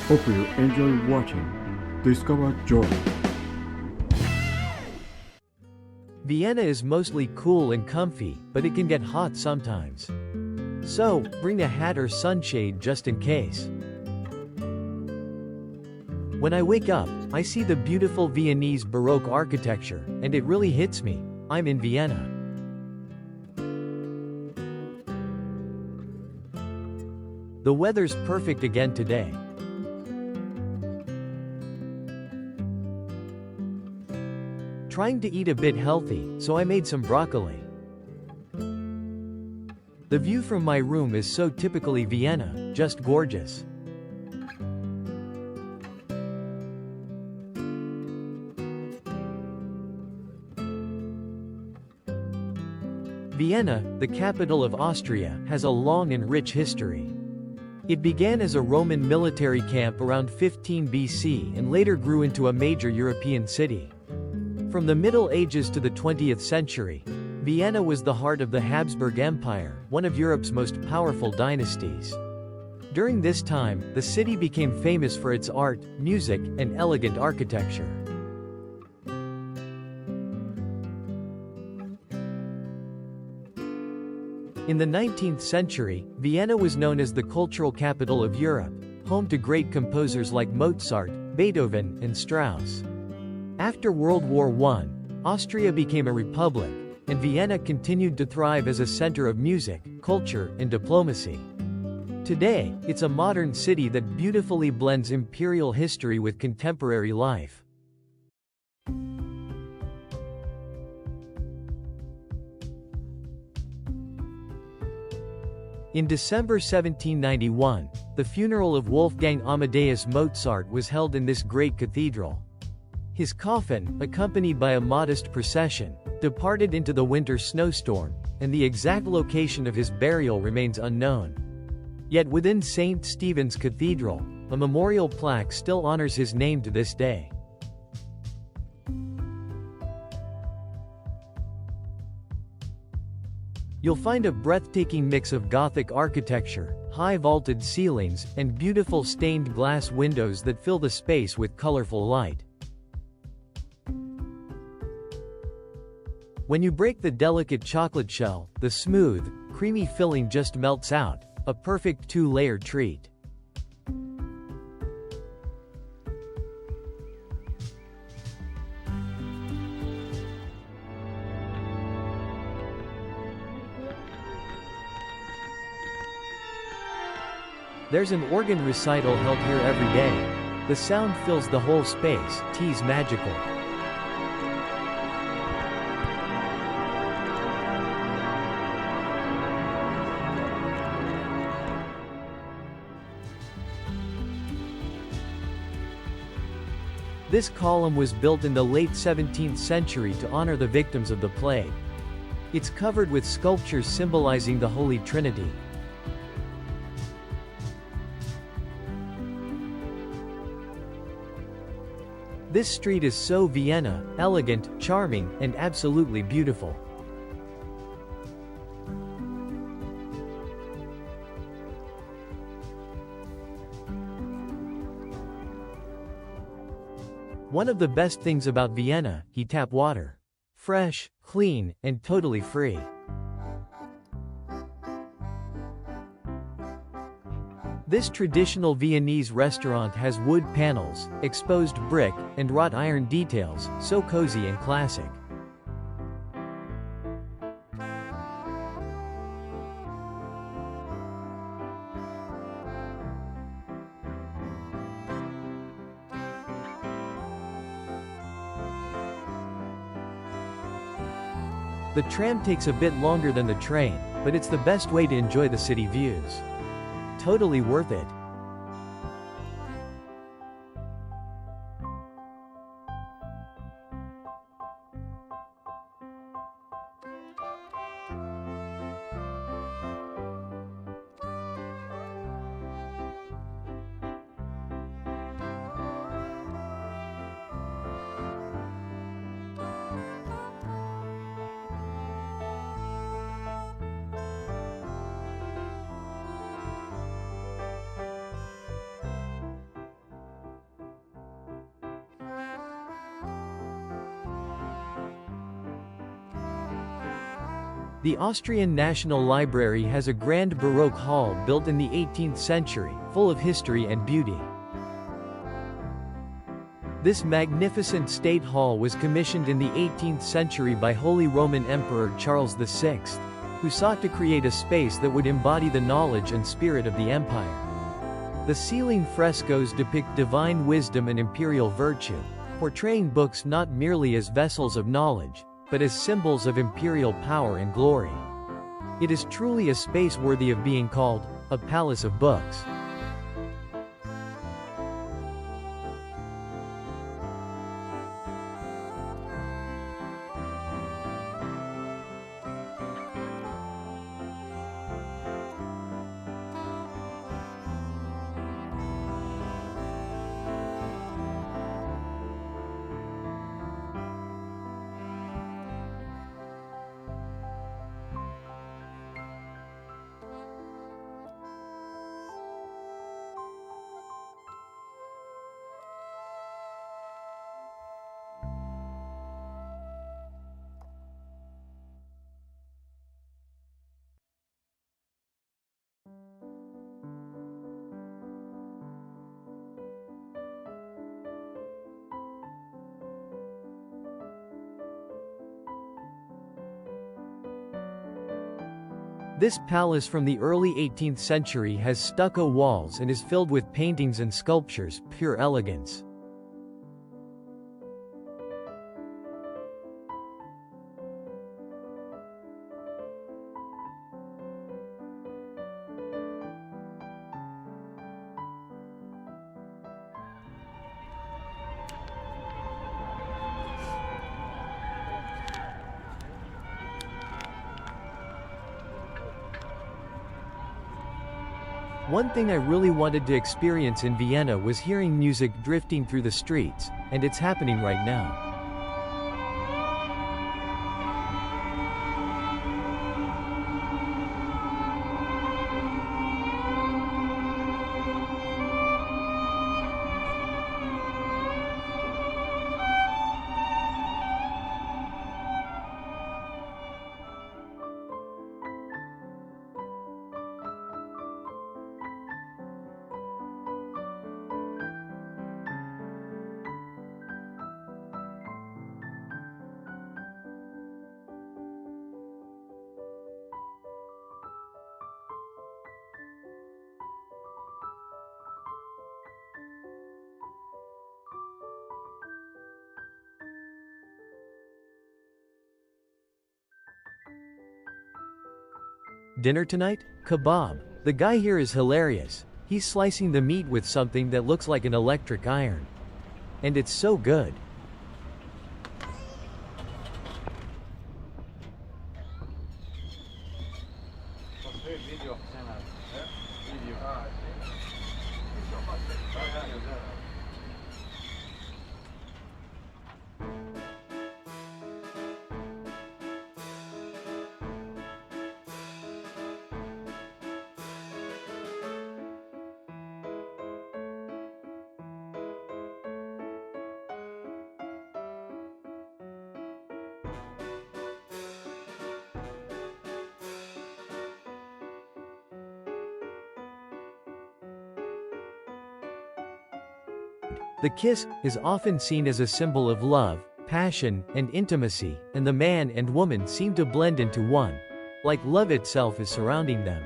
Hope you enjoy watching Discover Joy. Vienna is mostly cool and comfy, but it can get hot sometimes. So, bring a hat or sunshade just in case. When I wake up, I see the beautiful Viennese Baroque architecture, and it really hits me. I'm in Vienna. The weather's perfect again today. Trying to eat a bit healthy, so I made some broccoli. The view from my room is so typically Vienna, just gorgeous. Vienna, the capital of Austria, has a long and rich history. It began as a Roman military camp around 15 BC and later grew into a major European city. From the Middle Ages to the 20th century, Vienna was the heart of the Habsburg Empire, one of Europe's most powerful dynasties. During this time, the city became famous for its art, music, and elegant architecture. In the 19th century, Vienna was known as the cultural capital of Europe, home to great composers like Mozart, Beethoven, and Strauss. After World War I, Austria became a republic, and Vienna continued to thrive as a center of music, culture, and diplomacy. Today, it's a modern city that beautifully blends imperial history with contemporary life. In December 1791, the funeral of Wolfgang Amadeus Mozart was held in this great cathedral. His coffin, accompanied by a modest procession, departed into the winter snowstorm, and the exact location of his burial remains unknown. Yet within St. Stephen's Cathedral, a memorial plaque still honors his name to this day. You'll find a breathtaking mix of Gothic architecture, high vaulted ceilings, and beautiful stained glass windows that fill the space with colorful light. When you break the delicate chocolate shell, the smooth, creamy filling just melts out, a perfect two-layer treat. There's an organ recital held here every day. The sound fills the whole space, tea's magical. This column was built in the late 17th century to honor the victims of the plague. It's covered with sculptures symbolizing the Holy Trinity. This street is so Vienna, elegant, charming, and absolutely beautiful. One of the best things about Vienna, heat tap water. Fresh, clean, and totally free. This traditional Viennese restaurant has wood panels, exposed brick, and wrought iron details, so cozy and classic. The tram takes a bit longer than the train, but it's the best way to enjoy the city views. Totally worth it. The Austrian National Library has a grand Baroque hall built in the 18th century, full of history and beauty. This magnificent state hall was commissioned in the 18th century by Holy Roman Emperor Charles VI, who sought to create a space that would embody the knowledge and spirit of the empire. The ceiling frescoes depict divine wisdom and imperial virtue, portraying books not merely as vessels of knowledge, but as symbols of imperial power and glory. It is truly a space worthy of being called a palace of books. This palace from the early 18th century has stucco walls and is filled with paintings and sculptures, pure elegance. One thing I really wanted to experience in Vienna was hearing music drifting through the streets, and it's happening right now. Dinner tonight? Kebab. The guy here is hilarious. He's slicing the meat with something that looks like an electric iron. And it's so good. The kiss is often seen as a symbol of love, passion, and intimacy, and the man and woman seem to blend into one, like love itself is surrounding them.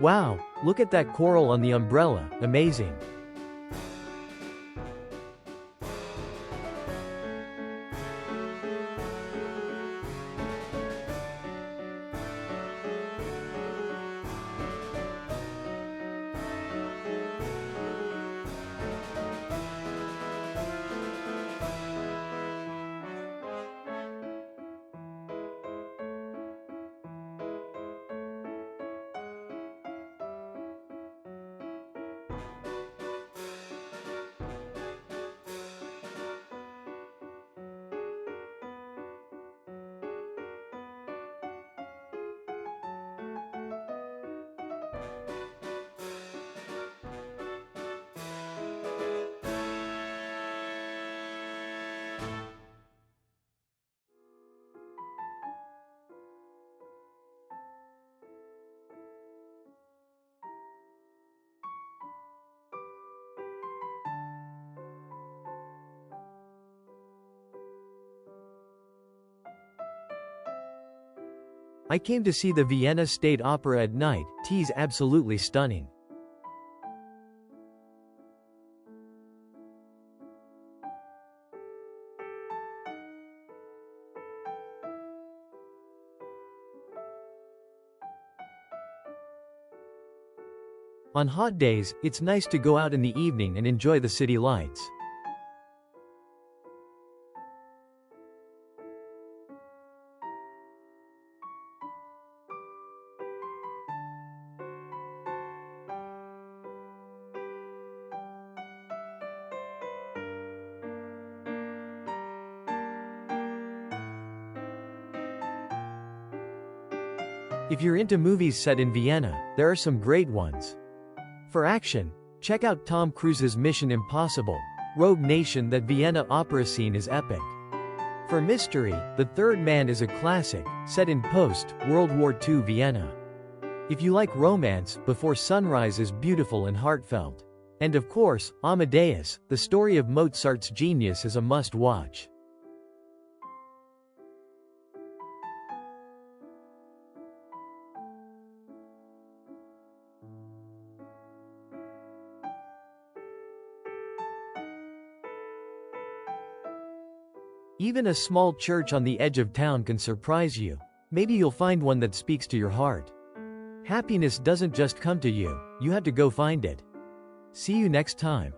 Wow, look at that coral on the umbrella, amazing. I came to see the Vienna State Opera at night. It's absolutely stunning. On hot days, it's nice to go out in the evening and enjoy the city lights. If you're into movies set in Vienna, there are some great ones. For action, check out Tom Cruise's Mission Impossible: Rogue Nation. That Vienna opera scene is epic. For mystery, The Third Man is a classic, set in post-World War II Vienna. If you like romance, Before Sunrise is beautiful and heartfelt. And of course, Amadeus, the story of Mozart's genius, is a must-watch. Even a small church on the edge of town can surprise you. Maybe you'll find one that speaks to your heart. Happiness doesn't just come to you, you have to go find it. See you next time.